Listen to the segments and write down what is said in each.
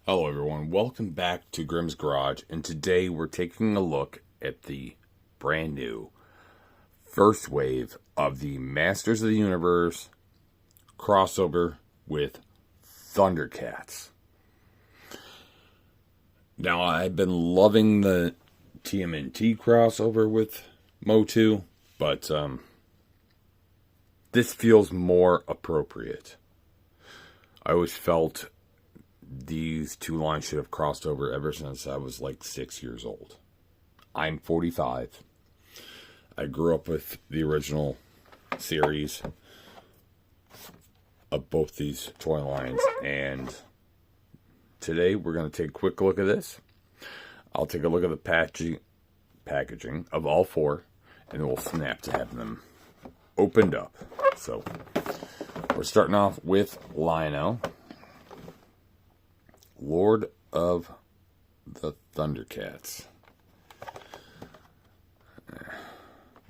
Hello everyone, welcome back to Grimm's Garage, and today we're taking a look at the brand new first wave of the Masters of the Universe crossover with Thundercats. Now, I've been loving the TMNT crossover with MOTU, but this feels more appropriate. I always felt these two lines should have crossed over ever since I was like 6 years old. I'm 45. I grew up with the original series of both these toy lines, and today we're going to take a quick look at this. I'll take a look at the packaging of all four, and then we'll snap to have them opened up. So we're starting off with Lion-O, Lord of the Thundercats.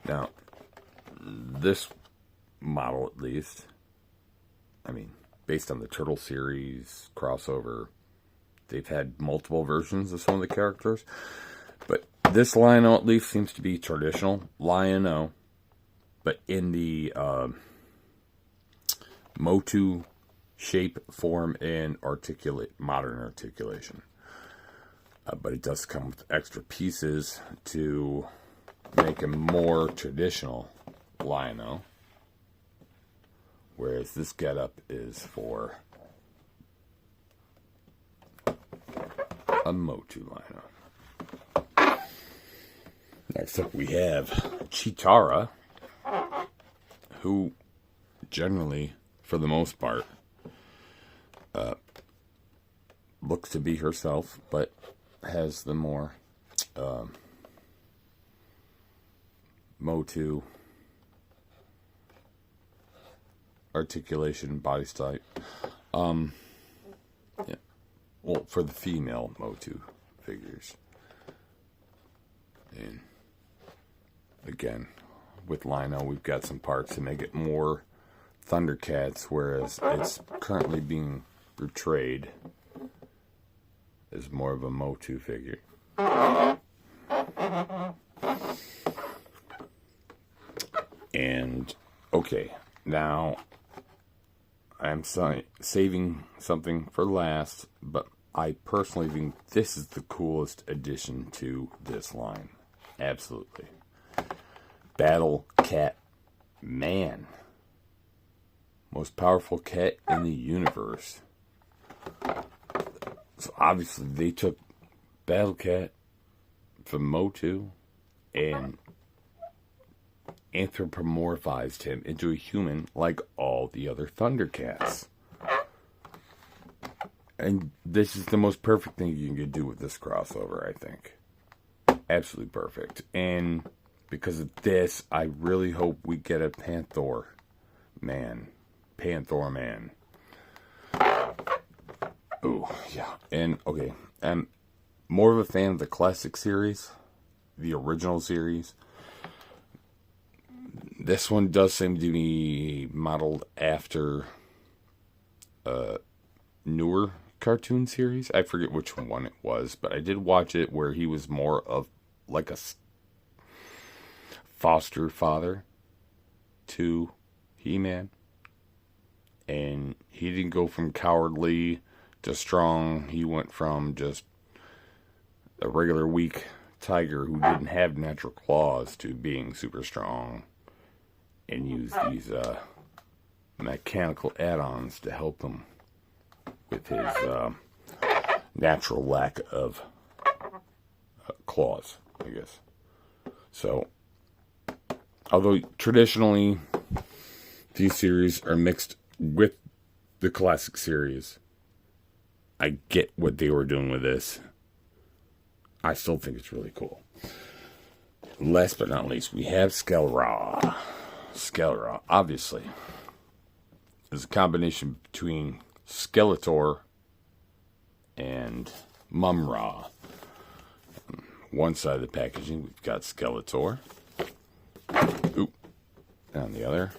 Now, this model at least, based on the Turtle series crossover, they've had multiple versions of some of the characters, but this Lion-O at least seems to be traditional Lion-O, but in the MOTU shape, form, and modern articulation. But it does come with extra pieces to make a more traditional Lion-O, whereas this getup is for a MOTU Lion-O. Next up we have Cheetara, who generally, for the most part, looks to be herself, but has the more MOTU articulation body type. Yeah. Well, for the female MOTU figures. And again, with Lion-O, we've got some parts to make it more Thundercats, whereas it's currently being portrayed as more of a MOTU figure. And, okay, now I'm saving something for last, but I personally think this is the coolest addition to this line. Absolutely. Battle Cat Man. Most powerful cat in the universe. So obviously they took Battle Cat from MOTU and anthropomorphized him into a human like all the other Thundercats. And this is the most perfect thing you can do with this crossover, I think. Absolutely perfect. And because of this, I really hope we get a Panther Man. Oh, yeah. And, okay, I'm more of a fan of the classic series, the original series. This one does seem to be modeled after a newer cartoon series. I forget which one it was, but I did watch it where he was more of like a foster father to He-Man. And he didn't go from cowardly to strong. He went from just a regular weak tiger who didn't have natural claws to being super strong, and use these mechanical add-ons to help him with his natural lack of claws, I guess. So, although traditionally these series are mixed with the classic series, I get what they were doing with this. I still think it's really cool. Last but not least, we have Skeletor. Skeletor, obviously, is a combination between Skeletor and Mum-Ra. One side of the packaging, we've got Skeletor. Oop. And on the other,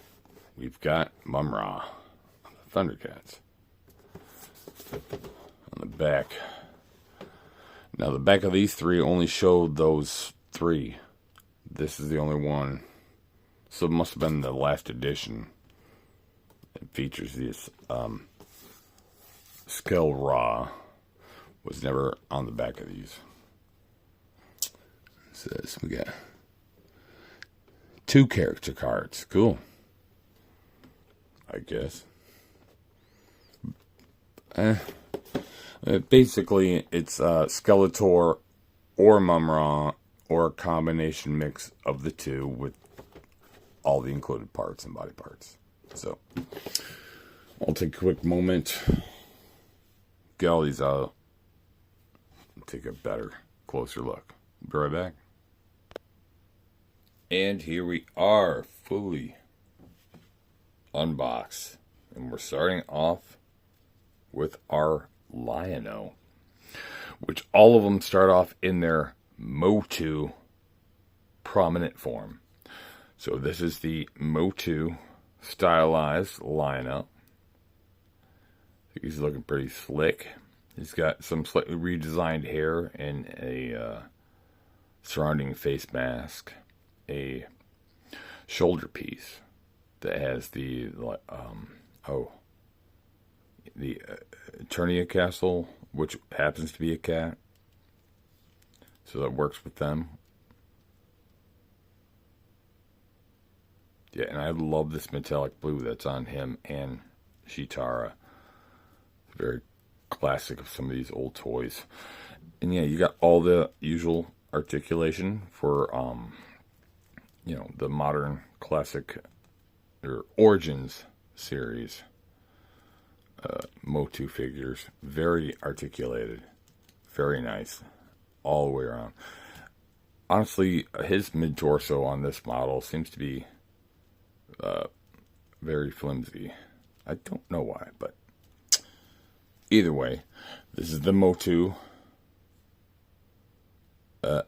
we've got Mum-Ra, Thundercats. On the back. Now, the back of these three only showed those three. This is the only one. So it must have been the last edition. It features this Skull Raw. Was never on the back of these. It says we got 2 character cards. Cool. I guess. Basically, it's Skeletor or Mumra, or a combination mix of the two with all the included parts and body parts. So, I'll take a quick moment, get all these out, and take a better, closer look. Be right back. And here we are, fully unboxed. And we're starting off with our Lion-O, which all of them start off in their MOTU prominent form. So this is the MOTU stylized Lion-O. He's looking pretty slick. He's got some slightly redesigned hair and a surrounding face mask, a shoulder piece that has the Eternia Castle, which happens to be a cat. So that works with them. Yeah, and I love this metallic blue that's on him and Shitara. Very classic of some of these old toys. And yeah, you got all the usual articulation for, the modern classic or Origins series. MOTU figures. Very articulated. Very nice. All the way around. Honestly, his mid-torso on this model seems to be very flimsy. I don't know why, but either way, this is the MOTU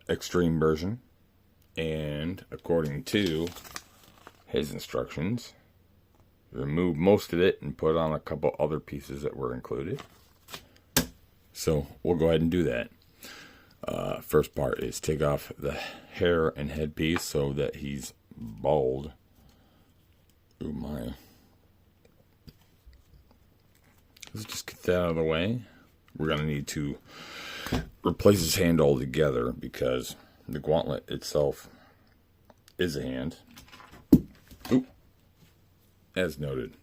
extreme version, and according to his instructions, remove most of it and put on a couple other pieces that were included. So we'll go ahead and do that. First part is take off the hair and headpiece so that he's bald. Oh my. Let's just get that out of the way. We're going to need to replace his hand altogether because the gauntlet itself is a hand. Ooh. As noted,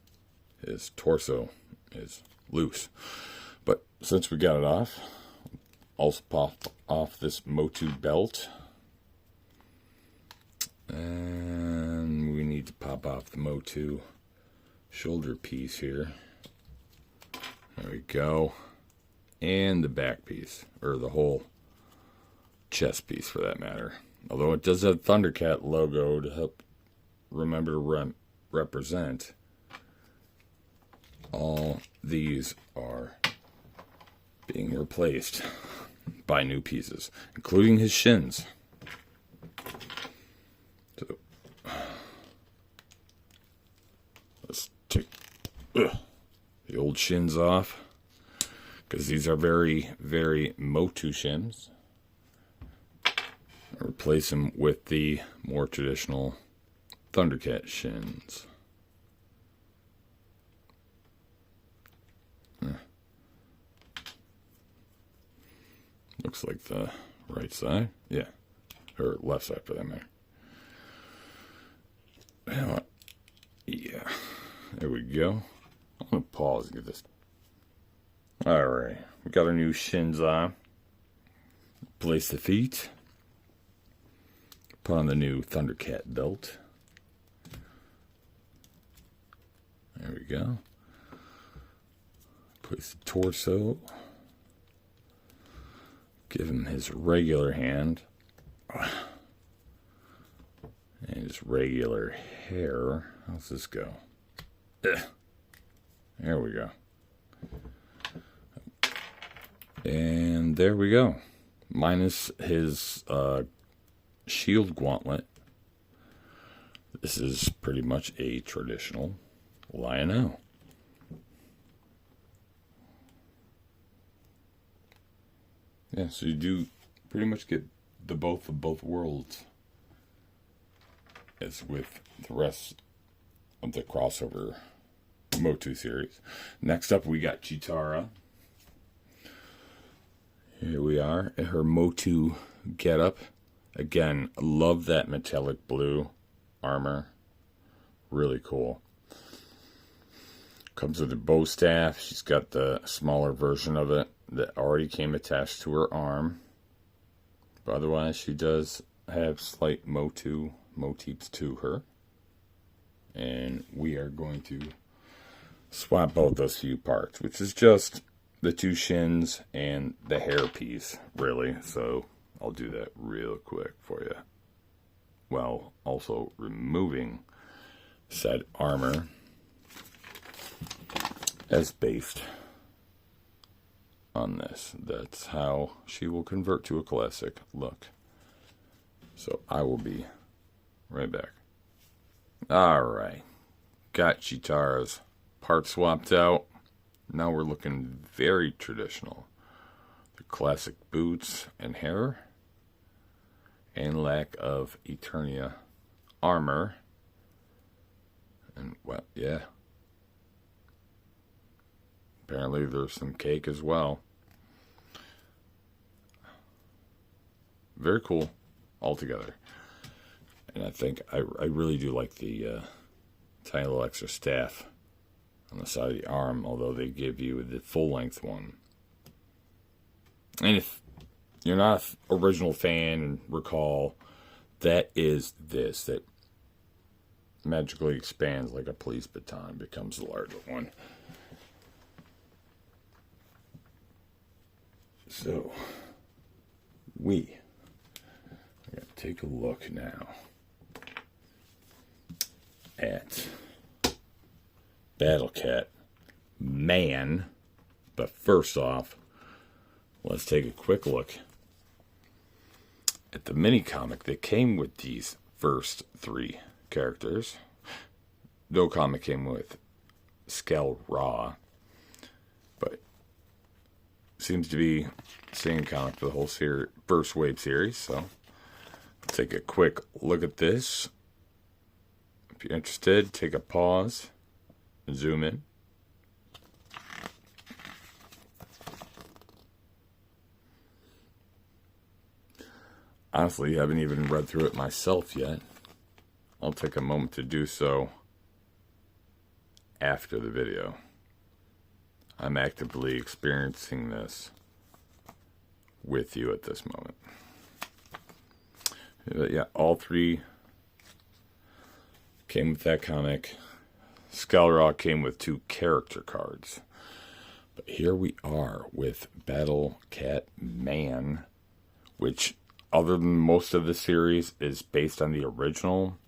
his torso is loose. But since we got it off, also pop off this MOTU belt. And we need to pop off the MOTU shoulder piece here. There we go. And the back piece, or the whole chest piece for that matter. Although it does have Thundercat logo to help remember to represent. All these are being replaced by new pieces, including his shins. So, let's take the old shins off, because these are very, very MOTU shins. Replace them with the more traditional Thundercat shins. Looks like the right side. Yeah. Or left side for that matter. Well, yeah. There we go. I'm going to pause and get this. Alright. We got our new shins on. Place the feet. Put on the new Thundercat belt. There we go. Place the torso. Give him his regular hand. And his regular hair. How's this go? There we go. And there we go. Minus his shield gauntlet. This is pretty much a traditional Lion-O. Yeah, so you do pretty much get the both of both worlds, as with the rest of the crossover MOTU series. Next up, we got Chitara. Here we are in her MOTU getup. Again, love that metallic blue armor. Really cool. Comes with a bow staff. She's got the smaller version of it that already came attached to her arm. But otherwise, she does have slight MOTU motifs to her. And we are going to swap both those few parts, which is just the two shins and the hair piece, really. So I'll do that real quick for you, while also removing said armor as based on this. That's how she will convert to a classic look. So I will be right back. Alright, got Chitara's part swapped out. Now we're looking very traditional. The classic boots and hair, and lack of Eternia armor. And, well, yeah. Apparently there's some cake as well. Very cool altogether. And I think I really do like the tiny little extra staff on the side of the arm, although they give you the full-length one. And if you're not an original fan and recall, that is this, that magically expands like a police baton, becomes a larger one. So, we are going to take a look now at Battlecat Man. But first off, let's take a quick look at the mini comic that came with these first three characters. No comic came with Skell Raw, but seems to be the same comic for the whole first wave series. So let's take a quick look at this. If you're interested, take a pause, zoom in. Honestly, I haven't even read through it myself yet. I'll take a moment to do so after the video. I'm actively experiencing this with you at this moment. Yeah, all three came with that comic. Skullrock came with 2 character cards. But here we are with Battlecat Man, which, other than most of the series, is based on the original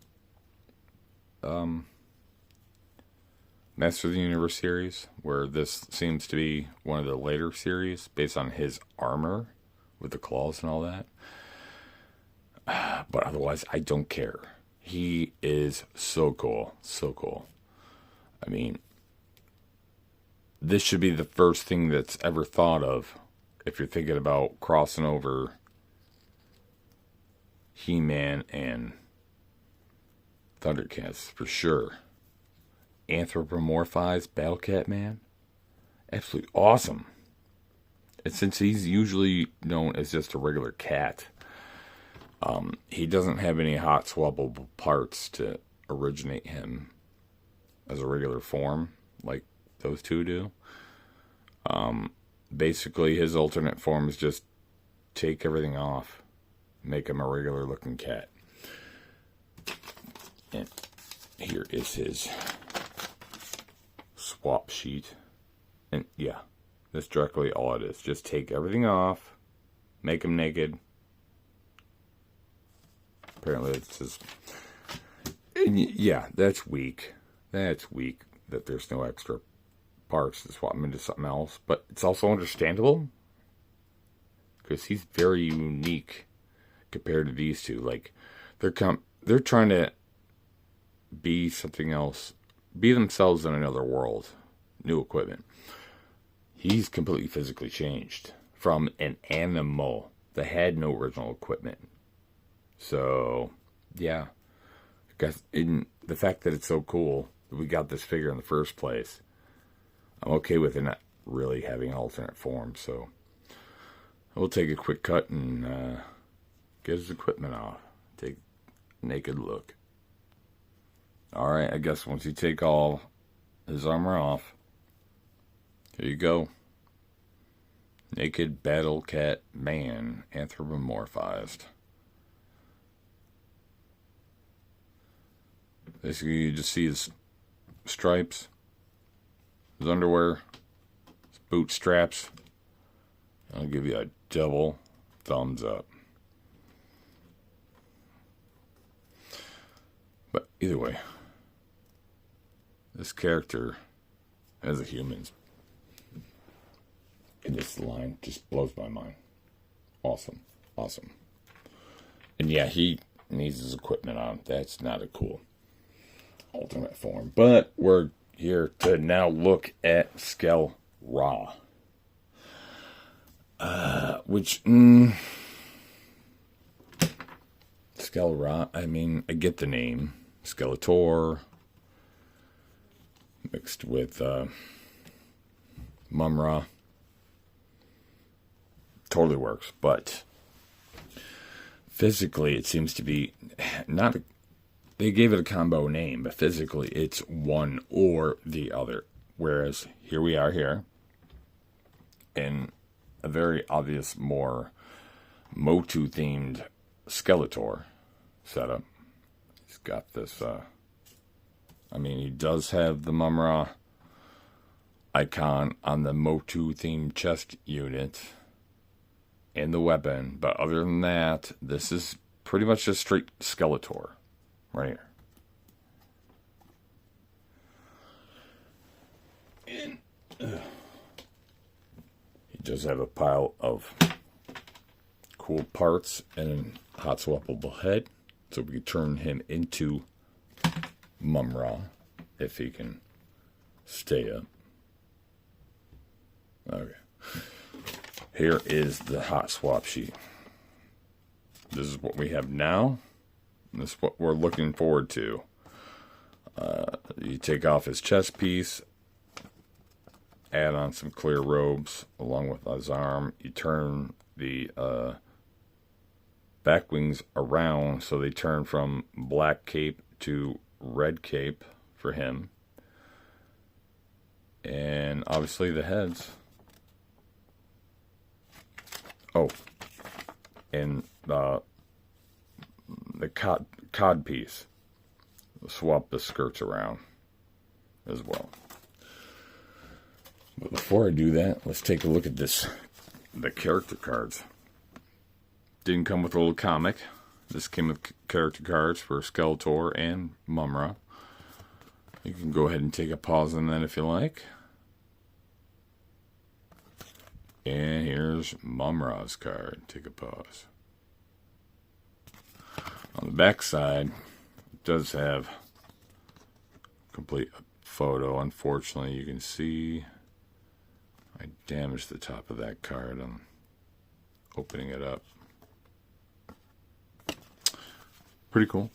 Master of the Universe series, where this seems to be one of the later series based on his armor with the claws and all that. But otherwise, I don't care. He is so cool. So cool. I mean, this should be the first thing that's ever thought of if you're thinking about crossing over He-Man and Thundercats, for sure. Anthropomorphized Battlecat Man? Absolutely awesome. And since he's usually known as just a regular cat, he doesn't have any hot swappable parts to originate him as a regular form like those two do. Basically, his alternate form is just take everything off, make him a regular looking cat. And here is his swap sheet. And yeah, that's directly all it is. Just take everything off, make him naked. Apparently it's just, and yeah, that's weak. That's weak that there's no extra parts to swap him into something else. But it's also understandable, because he's very unique compared to these two. Like, they're trying to be something else, be themselves in another world, new equipment. He's completely physically changed from an animal that had no original equipment. So, yeah. I guess in the fact that it's so cool that we got this figure in the first place, I'm okay with it not really having an alternate form. So, we'll take a quick cut and get his equipment off. Take a naked look. Alright, I guess once you take all his armor off, here you go. Naked Battle Cat Man, anthropomorphized. Basically, you just see his stripes, his underwear, his boot straps. I'll give you a double thumbs up. But either way, this character as a human in this line just blows my mind. Awesome. Awesome. And yeah, he needs his equipment on. That's not a cool alternate form. But we're here to now look at Skell Ra. Skell Ra, I mean, I get the name. Skeletor mixed with Mum-Ra. Totally works, but physically it seems to be not they gave it a combo name, but physically it's one or the other. Whereas here we are here in a very obvious, more MOTU themed Skeletor setup. He's got this I mean, he does have the Mum-Ra icon on the MOTU themed chest unit and the weapon, but other than that, this is pretty much just straight Skeletor right here. And he does have a pile of cool parts and a hot swappable head, so we can turn him into Mum-Ra if he can stay up. Okay. Here is the hot swap sheet. This is what we have now. This is what we're looking forward to. You take off his chest piece, add on some clear robes along with his arm. You turn the back wings around so they turn from black cape to red cape for him. And obviously the heads. Oh, and the cod piece. Swap the skirts around as well. But before I do that, let's take a look at the character cards. Didn't come with a little comic. This came with character cards for Skeletor and Mum-Ra. You can go ahead and take a pause on that if you like. And here's Mum-Ra's card. Take a pause. On the back side, it does have a complete photo. Unfortunately, you can see I damaged the top of that card. I'm opening it up. Pretty cool.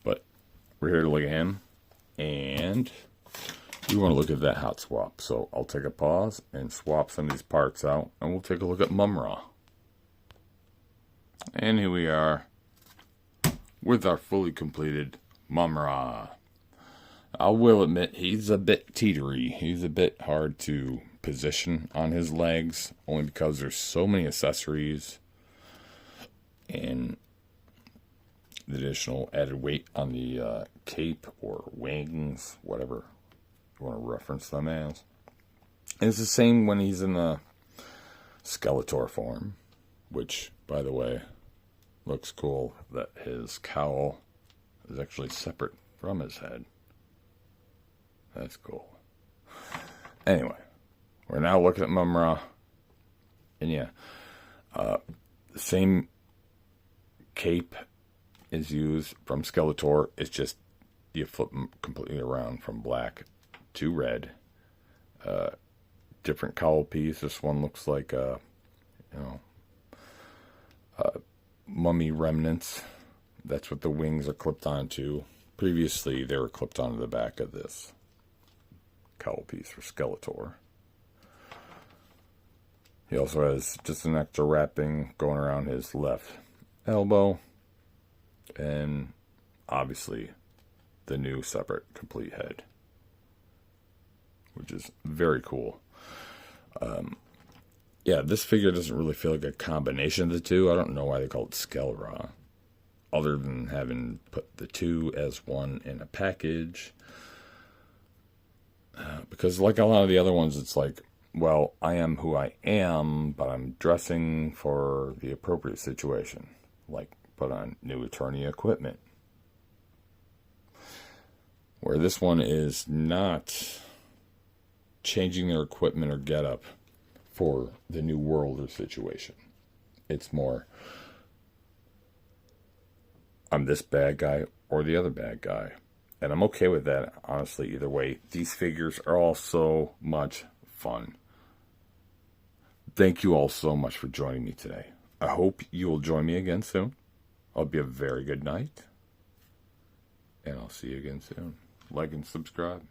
But we're here to look at him. And we want to look at that hot swap. So I'll take a pause and swap some of these parts out. And we'll take a look at Mum-Ra. And here we are with our fully completed Mum-Ra. I will admit he's a bit teetery. He's a bit hard to position on his legs. Only because there's so many accessories. And the additional added weight on the cape or wings, whatever you want to reference them as. And it's the same when he's in the Skeletor form, which, by the way, looks cool that his cowl is actually separate from his head. That's cool. Anyway, we're now looking at Mum-Ra. And yeah, the same cape is used from Skeletor. It's just you flip them completely around from black to red. different cowl piece. This one looks like mummy remnants. That's what the wings are clipped onto. Previously, they were clipped onto the back of this cowl piece for Skeletor. He also has just an extra wrapping going around his left elbow. And obviously, the new separate complete head, which is very cool. Yeah, this figure doesn't really feel like a combination of the two. I don't know why they call it Skeletor, other than having put the two as one in a package. Because like a lot of the other ones, it's like, well, I am who I am, but I'm dressing for the appropriate situation. Like, put on new Eternia equipment. Where this one is not changing their equipment or getup for the new world or situation. It's more, I'm this bad guy or the other bad guy. And I'm okay with that, honestly, either way. These figures are all so much fun. Thank you all so much for joining me today. I hope you will join me again soon. It'll be a very good night. And I'll see you again soon. Like and subscribe.